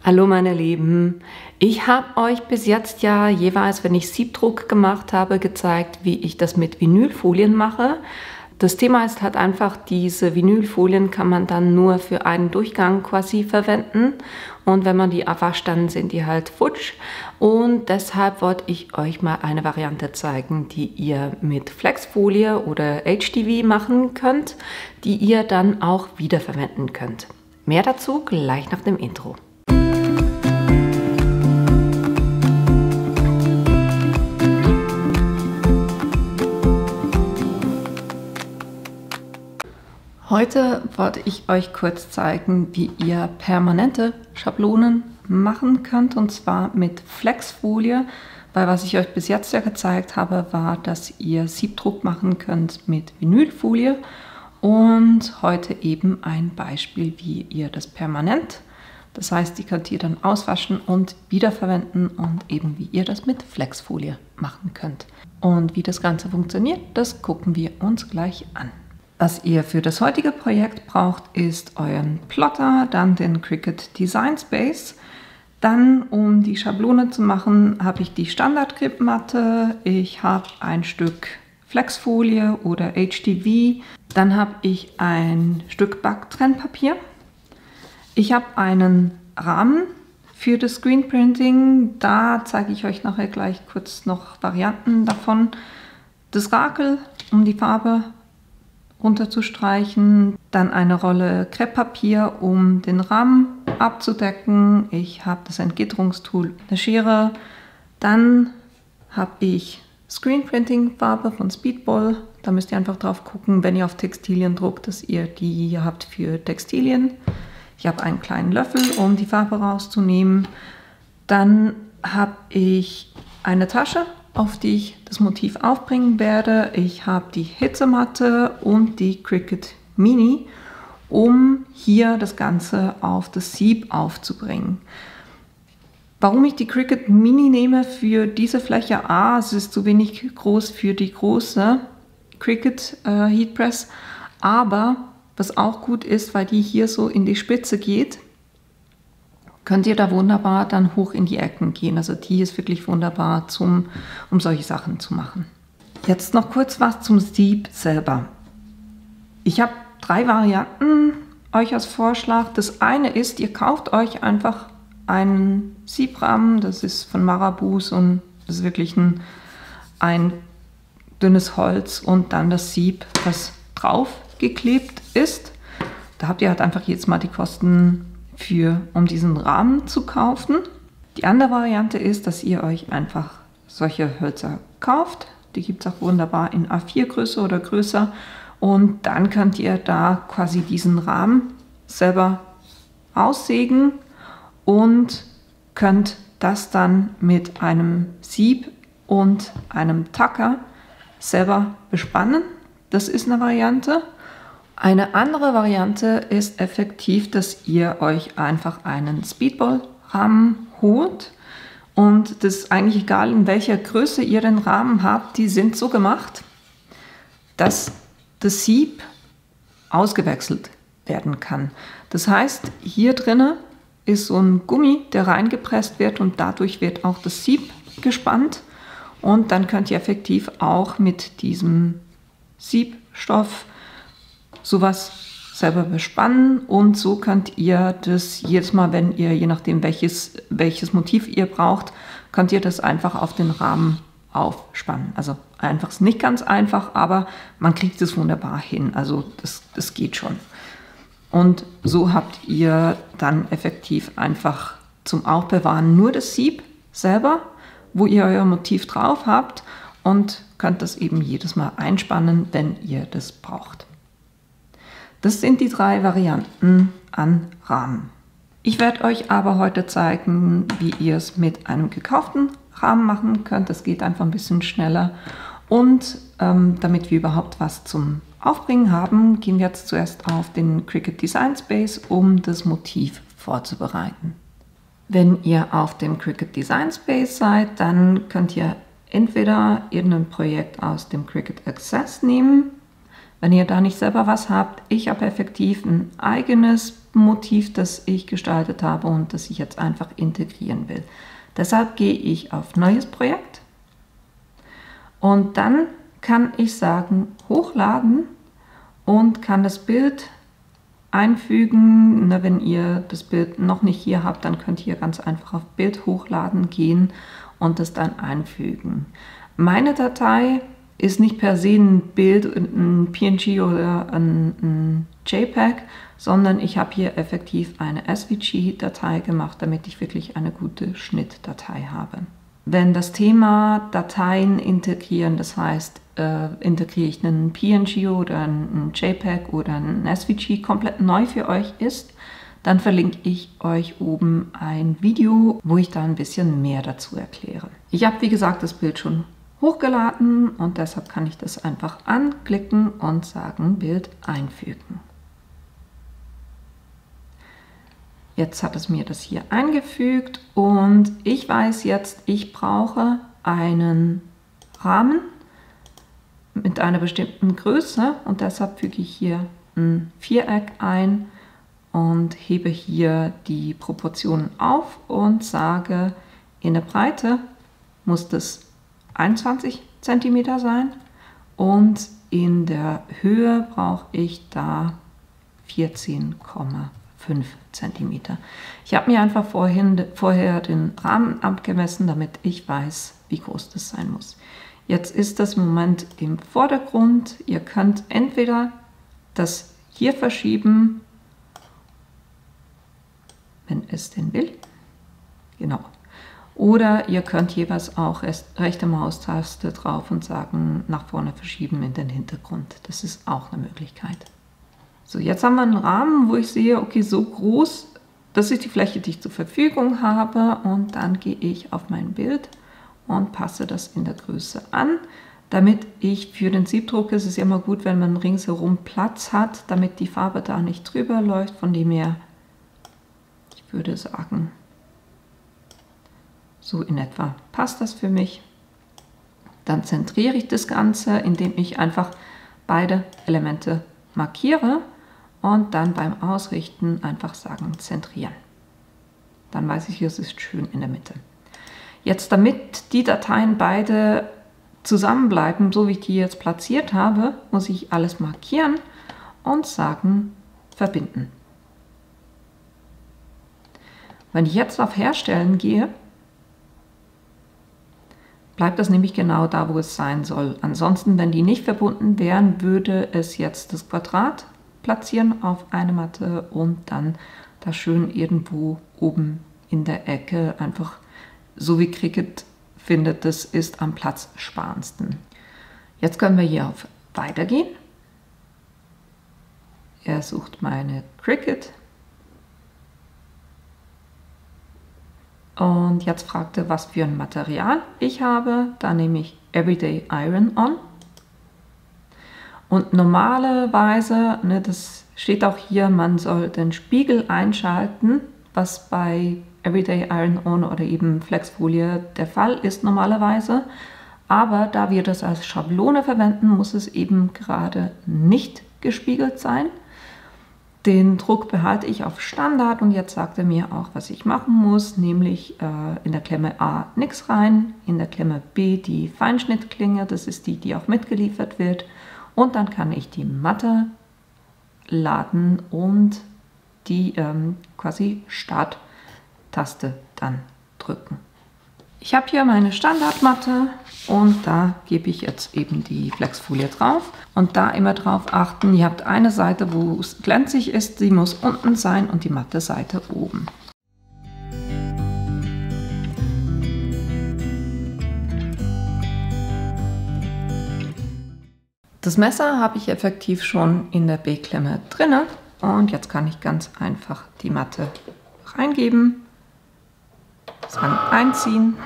Hallo meine Lieben, ich habe euch bis jetzt ja jeweils, wenn ich Siebdruck gemacht habe, gezeigt, wie ich das mit Vinylfolien mache. Das Thema ist halt einfach, diese Vinylfolien kann man dann nur für einen Durchgang quasi verwenden und wenn man die abwascht, dann sind die halt futsch und deshalb wollte ich euch mal eine Variante zeigen, die ihr mit Flexfolie oder HDV machen könnt, die ihr dann auch wiederverwenden könnt. Mehr dazu gleich nach dem Intro. Heute wollte ich euch kurz zeigen, wie ihr permanente Schablonen machen könnt, und zwar mit Flexfolie, weil was ich euch bis jetzt ja gezeigt habe, war, dass ihr Siebdruck machen könnt mit Vinylfolie, und heute eben ein Beispiel, wie ihr das permanent, das heißt, die könnt ihr dann auswaschen und wiederverwenden, und eben wie ihr das mit Flexfolie machen könnt. Und wie das Ganze funktioniert, das gucken wir uns gleich an. Was ihr für das heutige Projekt braucht, ist euren Plotter, dann den Cricut Design Space. Dann, um die Schablone zu machen, habe ich die Standard-Grip-Matte, ich habe ein Stück Flexfolie oder HDV, dann habe ich ein Stück Backtrennpapier, ich habe einen Rahmen für das Screenprinting, da zeige ich euch nachher gleich kurz noch Varianten davon, das Rakel, um die Farbe runterzustreichen, dann eine Rolle Krepppapier, um den Rahmen abzudecken. Ich habe das Entgitterungstool, eine Schere. Dann habe ich Screenprinting-Farbe von Speedball. Da müsst ihr einfach drauf gucken, wenn ihr auf Textilien druckt, dass ihr die hier habt für Textilien. Ich habe einen kleinen Löffel, um die Farbe rauszunehmen. Dann habe ich eine Tasche, auf die ich das Motiv aufbringen werde. Ich habe die Hitzematte und die Cricut Mini, um hier das Ganze auf das Sieb aufzubringen. Warum ich die Cricut Mini nehme für diese Fläche? A, es ist zu wenig groß für die große Cricut Heatpress, aber was auch gut ist, weil die hier so in die Spitze geht, könnt ihr da wunderbar dann hoch in die Ecken gehen. Also die ist wirklich wunderbar, um solche Sachen zu machen. Jetzt noch kurz was zum Sieb selber. Ich habe 3 Varianten euch als Vorschlag. Das eine ist, ihr kauft euch einfach einen Siebrahmen. Das ist von Marabus und das ist wirklich ein dünnes Holz und dann das Sieb, das drauf geklebt ist. Da habt ihr halt einfach jetzt mal die Kosten um diesen Rahmen zu kaufen. Die andere Variante ist, dass ihr euch einfach solche Hölzer kauft. Die gibt es auch wunderbar in A4 Größe oder größer. Und dann könnt ihr da quasi diesen Rahmen selber aussägen und könnt das dann mit einem Sieb und einem Tacker selber bespannen. Das ist eine Variante. Eine andere Variante ist effektiv, dass ihr euch einfach einen Speedball-Rahmen holt, und das ist eigentlich egal, in welcher Größe ihr den Rahmen habt, die sind so gemacht, dass das Sieb ausgewechselt werden kann. Das heißt, hier drinne ist so ein Gummi, der reingepresst wird, und dadurch wird auch das Sieb gespannt, und dann könnt ihr effektiv auch mit diesem Siebstoff sowas selber bespannen, und so könnt ihr das jedes Mal, wenn ihr, je nachdem welches Motiv ihr braucht, könnt ihr das einfach auf den Rahmen aufspannen. Also einfach ist nicht ganz einfach, aber man kriegt es wunderbar hin, also das geht schon. Und so habt ihr dann effektiv einfach zum Aufbewahren nur das Sieb selber, wo ihr euer Motiv drauf habt, und könnt das eben jedes Mal einspannen, wenn ihr das braucht. Das sind die 3 Varianten an Rahmen. Ich werde euch aber heute zeigen, wie ihr es mit einem gekauften Rahmen machen könnt. Das geht einfach ein bisschen schneller. Und damit wir überhaupt was zum Aufbringen haben, gehen wir jetzt zuerst auf den Cricut Design Space, um das Motiv vorzubereiten. Wenn ihr auf dem Cricut Design Space seid, dann könnt ihr entweder irgendein Projekt aus dem Cricut Access nehmen. Wenn ihr da nicht selber was habt, ich habe effektiv ein eigenes Motiv, das ich gestaltet habe und das ich jetzt einfach integrieren will. Deshalb gehe ich auf Neues Projekt und dann kann ich sagen Hochladen und kann das Bild einfügen. Wenn ihr das Bild noch nicht hier habt, dann könnt ihr ganz einfach auf Bild hochladen gehen und das dann einfügen. Meine Datei ist nicht per se ein Bild, ein PNG oder ein JPEG, sondern ich habe hier effektiv eine SVG-Datei gemacht, damit ich wirklich eine gute Schnittdatei habe. Wenn das Thema Dateien integrieren, das heißt, integriere ich einen PNG oder einen JPEG oder einen SVG komplett neu für euch ist, dann verlinke ich euch oben ein Video, wo ich da ein bisschen mehr dazu erkläre. Ich habe, wie gesagt, das Bild schon hochgeladen und deshalb kann ich das einfach anklicken und sagen Bild einfügen. Jetzt hat es mir das hier eingefügt und ich weiß jetzt, ich brauche einen Rahmen mit einer bestimmten Größe und deshalb füge ich hier ein Viereck ein und hebe hier die Proportionen auf und sage, in der Breite muss das 21 cm sein und in der Höhe brauche ich da 14,5 cm. Ich habe mir einfach vorher den Rahmen abgemessen, damit ich weiß, wie groß das sein muss. Jetzt ist das im Moment im Vordergrund. Ihr könnt entweder das hier verschieben, wenn es denn will, genau. Oder ihr könnt jeweils auch rechte Maustaste drauf und sagen, nach vorne verschieben in den Hintergrund. Das ist auch eine Möglichkeit. So, jetzt haben wir einen Rahmen, wo ich sehe, okay, so groß, das ist die Fläche, die ich zur Verfügung habe. Und dann gehe ich auf mein Bild und passe das in der Größe an, damit ich für den Siebdruck, es ist ja immer gut, wenn man ringsherum Platz hat, damit die Farbe da nicht drüber läuft, von dem her, ich würde sagen, so in etwa passt das für mich. Dann zentriere ich das Ganze, indem ich einfach beide Elemente markiere und dann beim Ausrichten einfach sagen zentrieren. Dann weiß ich, es ist schön in der Mitte. Jetzt, damit die Dateien beide zusammenbleiben, so wie ich die jetzt platziert habe, muss ich alles markieren und sagen verbinden. Wenn ich jetzt auf Herstellen gehe, bleibt das nämlich genau da, wo es sein soll. Ansonsten, wenn die nicht verbunden wären, würde es jetzt das Quadrat platzieren auf eine Matte und dann da schön irgendwo oben in der Ecke einfach, so wie Cricut findet, das ist am platzsparendsten. Jetzt können wir hier auf Weitergehen. Er sucht meine Cricut. Und jetzt fragt er, was für ein Material ich habe. Da nehme ich Everyday Iron-On. Und normalerweise, das steht auch hier, man soll den Spiegel einschalten, was bei Everyday Iron-On oder eben Flexfolie der Fall ist normalerweise. Aber da wir das als Schablone verwenden, muss es eben gerade nicht gespiegelt sein. Den Druck behalte ich auf Standard und jetzt sagt er mir auch, was ich machen muss, nämlich in der Klemme A nichts rein, in der Klemme B die Feinschnittklinge, das ist die, die auch mitgeliefert wird, und dann kann ich die Matte laden und die quasi Starttaste dann drücken. Ich habe hier meine Standardmatte und da gebe ich jetzt eben die Flexfolie drauf und da immer drauf achten, ihr habt eine Seite, wo es glänzig ist, die muss unten sein und die matte Seite oben. Das Messer habe ich effektiv schon in der B-Klemme drinne und jetzt kann ich ganz einfach die Matte reingeben. Sagen einziehen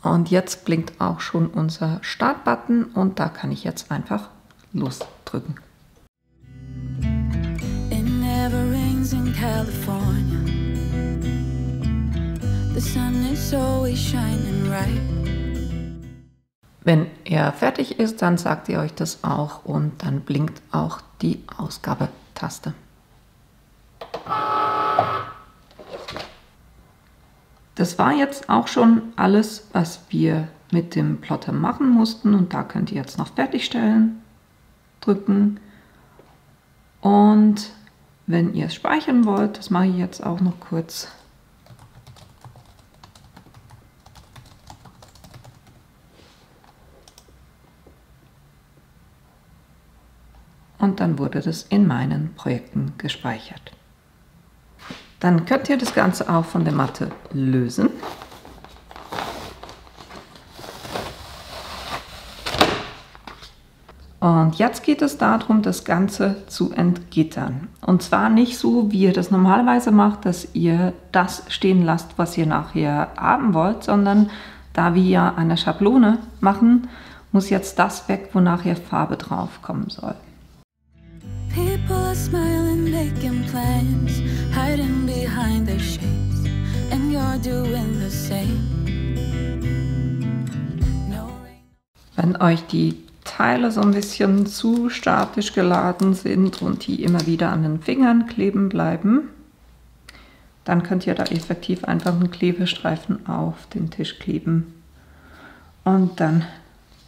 und jetzt blinkt auch schon unser Startbutton und da kann ich jetzt einfach losdrücken. It never rains in California. The sun is always shining bright. Wenn er fertig ist, dann sagt ihr euch das auch und dann blinkt auch die Ausgabetaste. Das war jetzt auch schon alles, was wir mit dem Plotter machen mussten, und da könnt ihr jetzt noch Fertigstellen drücken. Und wenn ihr es speichern wollt, das mache ich jetzt auch noch kurz. Und dann wurde das in meinen Projekten gespeichert. Dann könnt ihr das Ganze auch von der Matte lösen. Und jetzt geht es darum, das Ganze zu entgittern. Und zwar nicht so, wie ihr das normalerweise macht, dass ihr das stehen lasst, was ihr nachher haben wollt, sondern da wir ja eine Schablone machen, muss jetzt das weg, wo nachher Farbe drauf kommen soll. People are smiling, making plans, hiding behind their shades, and you're doing the same. Wenn euch die Teile so ein bisschen zu statisch geladen sind und die immer wieder an den Fingern kleben bleiben, dann könnt ihr da effektiv einfach einen Klebestreifen auf den Tisch kleben und dann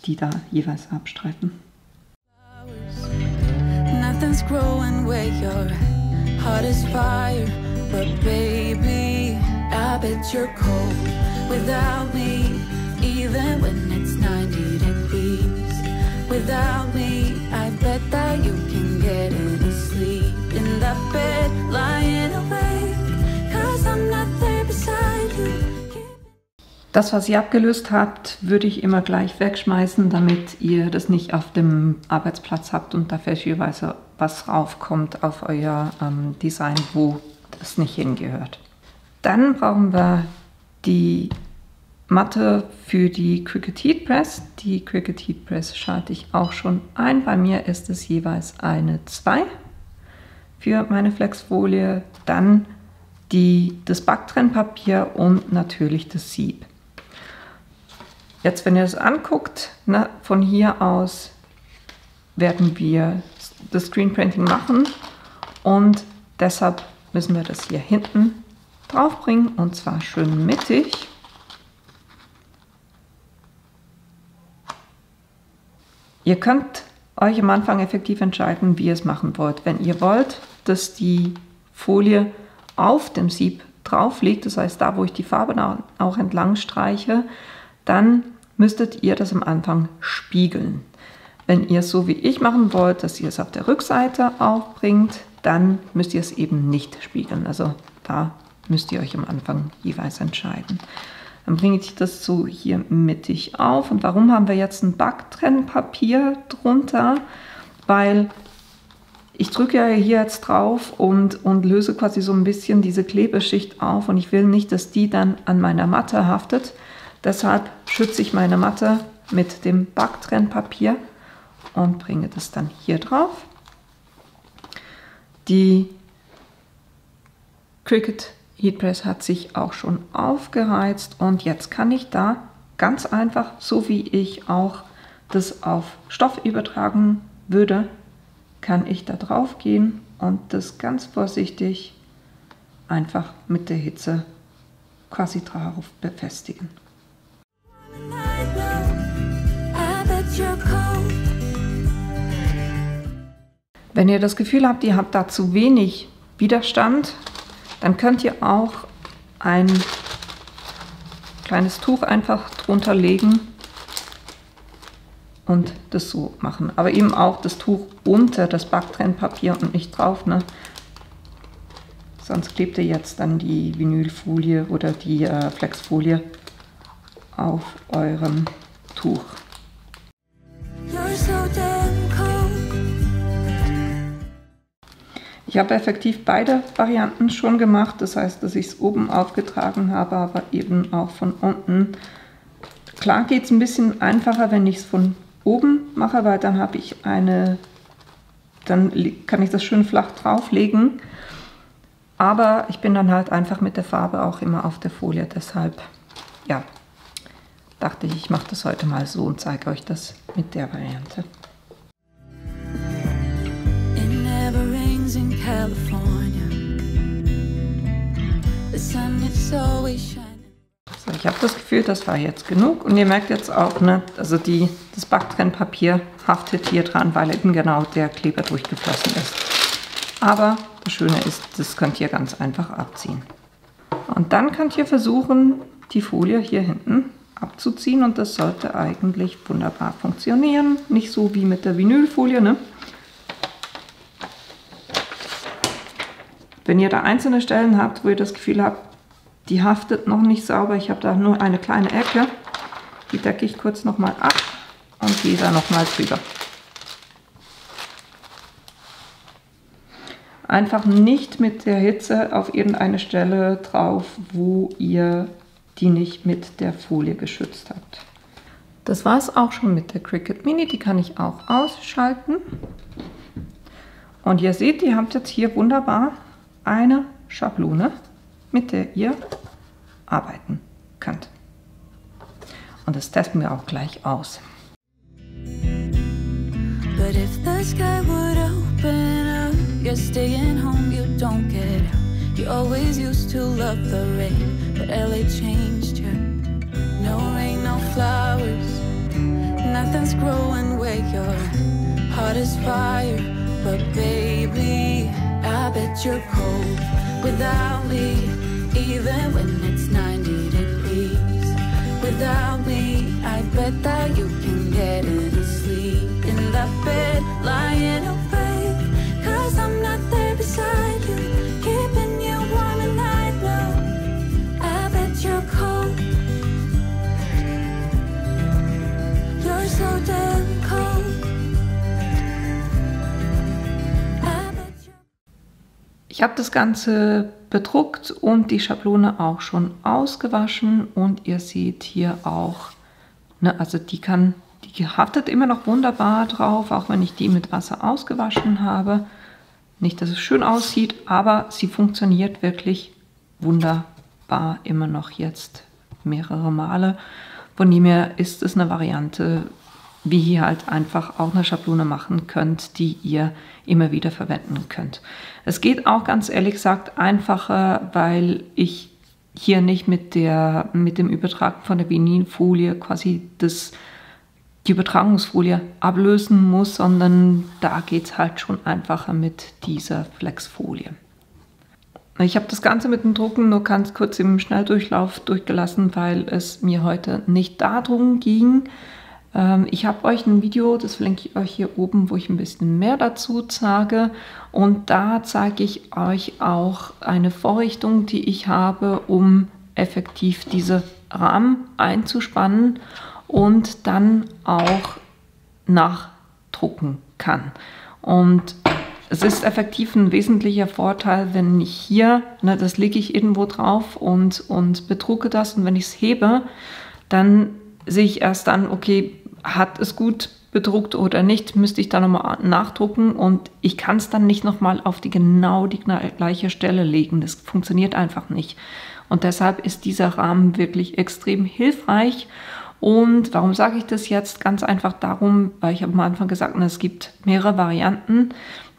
die da jeweils abstreifen. Nothing's growing where your heart is fire, but baby, I bet you're cold without me, even when it's 90 degrees. Without me, I bet that you can get any sleep in that bed, lying awake, 'cause I'm not there beside you. Das, was ihr abgelöst habt, würde ich immer gleich wegschmeißen, damit ihr das nicht auf dem Arbeitsplatz habt und da fälschlicherweise was raufkommt auf euer Design, wo das nicht hingehört. Dann brauchen wir die Matte für die Cricut Heat Press. Die Cricut Heat Press schalte ich auch schon ein. Bei mir ist es jeweils eine 2 für meine Flexfolie, dann das Backtrennpapier und natürlich das Sieb. Jetzt, wenn ihr es anguckt, von hier aus werden wir das Screenprinting machen und deshalb müssen wir das hier hinten drauf bringen und zwar schön mittig. Ihr könnt euch am Anfang effektiv entscheiden, wie ihr es machen wollt. Wenn ihr wollt, dass die Folie auf dem Sieb drauf liegt, das heißt da, wo ich die Farbe auch entlang streiche, dann müsstet ihr das am Anfang spiegeln. Wenn ihr es so wie ich machen wollt, dass ihr es auf der Rückseite aufbringt, dann müsst ihr es eben nicht spiegeln. Also da müsst ihr euch am Anfang jeweils entscheiden. Dann bringe ich das so hier mittig auf. Und warum haben wir jetzt ein Backtrennpapier drunter? Weil ich drücke ja hier jetzt drauf und löse quasi so ein bisschen diese Klebeschicht auf und ich will nicht, dass die dann an meiner Matte haftet. Deshalb schütze ich meine Matte mit dem Backtrennpapier und bringe das dann hier drauf. Die Cricut Heat Press hat sich auch schon aufgeheizt und jetzt kann ich da ganz einfach, so wie ich auch das auf Stoff übertragen würde, kann ich da drauf gehen und das ganz vorsichtig einfach mit der Hitze quasi drauf befestigen. Wenn ihr das Gefühl habt, ihr habt da zu wenig Widerstand, dann könnt ihr auch ein kleines Tuch einfach drunter legen und das so machen. Aber eben auch das Tuch unter das Backtrennpapier und nicht drauf, ne? Sonst klebt ihr jetzt dann die Vinylfolie oder die Flexfolie auf eurem Tuch. Ich habe effektiv beide Varianten schon gemacht, das heißt, dass ich es oben aufgetragen habe, aber eben auch von unten. Klar geht es ein bisschen einfacher, wenn ich es von oben mache, weil dann habe ich dann kann ich das schön flach drauflegen. Aber ich bin dann halt einfach mit der Farbe auch immer auf der Folie, deshalb ja, dachte ich, ich mache das heute mal so und zeige euch das mit der Variante. In California, is always shining. So, ich habe das Gefühl, das war jetzt genug. Und ihr merkt jetzt auch, ne, also das Backtrennpapier haftet hier dran, weil eben genau der Kleber durchgeflossen ist. Aber das Schöne ist, das könnt ihr ganz einfach abziehen. Und dann könnt ihr versuchen, die Folie hier hinten abzuziehen. Und das sollte eigentlich wunderbar funktionieren. Nicht so wie mit der Vinylfolie, ne? Wenn ihr da einzelne Stellen habt, wo ihr das Gefühl habt, die haftet noch nicht sauber, ich habe da nur eine kleine Ecke, die decke ich kurz nochmal ab und gehe da nochmal drüber. Einfach nicht mit der Hitze auf irgendeine Stelle drauf, wo ihr die nicht mit der Folie geschützt habt. Das war es auch schon mit der Cricut Mini, die kann ich auch ausschalten. Und ihr seht, ihr habt jetzt hier wunderbar eine Schablone, mit der ihr arbeiten könnt. Und das testen wir auch gleich aus. But if the sky would open up, you're staying home, you don't get out. You always used to love the rain, but LA changed you. No rain, no flowers, nothing's growing where your heart is fire. But baby, I bet you're cold without me, even when it's 90 degrees. Without me, I bet that you can get any sleep in that bed, lying awake, 'cause I'm not there beside you, keeping you warm and I know, I bet you're cold. You're so damn cold. Ich habe das Ganze bedruckt und die Schablone auch schon ausgewaschen und ihr seht hier auch, ne, also die haftet immer noch wunderbar drauf, auch wenn ich die mit Wasser ausgewaschen habe. Nicht, dass es schön aussieht, aber sie funktioniert wirklich wunderbar immer noch jetzt mehrere Male. Von dem her ist es eine Variante, wie ihr halt einfach auch eine Schablone machen könnt, die ihr immer wieder verwenden könnt. Es geht auch ganz ehrlich gesagt einfacher, weil ich hier nicht mit dem Übertragen von der Vinylfolie quasi die Übertragungsfolie ablösen muss, sondern da geht es halt schon einfacher mit dieser Flexfolie. Ich habe das Ganze mit dem Drucken nur ganz kurz im Schnelldurchlauf durchgelassen, weil es mir heute nicht darum ging. Ich habe euch ein Video, das verlinke ich euch hier oben, wo ich ein bisschen mehr dazu sage. Und da zeige ich euch auch eine Vorrichtung, die ich habe, um effektiv diese Rahmen einzuspannen und dann auch nachdrucken kann. Und es ist effektiv ein wesentlicher Vorteil, wenn ich hier, ne, das lege ich irgendwo drauf und bedrucke das. Und wenn ich es hebe, dann sehe ich erst dann, okay, hat es gut bedruckt oder nicht, müsste ich da nochmal nachdrucken und ich kann es dann nicht nochmal auf die gleiche Stelle legen. Das funktioniert einfach nicht. Und deshalb ist dieser Rahmen wirklich extrem hilfreich. Und warum sage ich das jetzt? Ganz einfach darum, weil ich habe am Anfang gesagt, es gibt mehrere Varianten.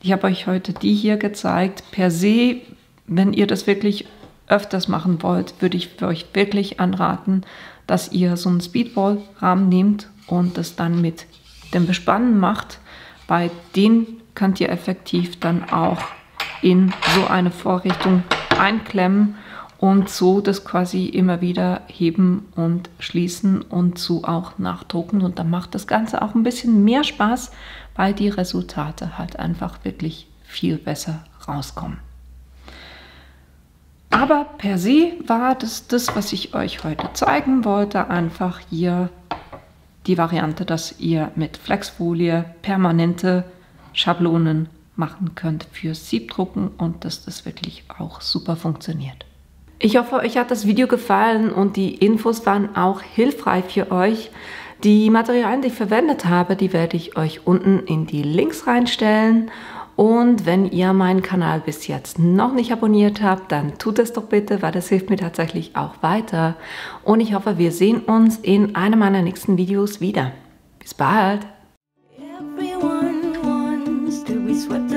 Ich habe euch heute die hier gezeigt. Per se, wenn ihr das wirklich öfters machen wollt, würde ich für euch wirklich anraten, dass ihr so einen Speedball-Rahmen nehmt und das dann mit dem Bespannen macht. Bei denen könnt ihr effektiv dann auch in so eine Vorrichtung einklemmen und so das quasi immer wieder heben und schließen und so auch nachdrucken. Und dann macht das Ganze auch ein bisschen mehr Spaß, weil die Resultate halt einfach wirklich viel besser rauskommen. Aber per se war das, was ich euch heute zeigen wollte, einfach hier die Variante, dass ihr mit Flexfolie permanente Schablonen machen könnt fürs Siebdrucken und dass das wirklich auch super funktioniert. Ich hoffe, euch hat das Video gefallen und die Infos waren auch hilfreich für euch. Die Materialien, die ich verwendet habe, die werde ich euch unten in die Links reinstellen. Und wenn ihr meinen Kanal bis jetzt noch nicht abonniert habt, dann tut es doch bitte, weil das hilft mir tatsächlich auch weiter. Und ich hoffe, wir sehen uns in einem meiner nächsten Videos wieder. Bis bald! Everyone wants to be swept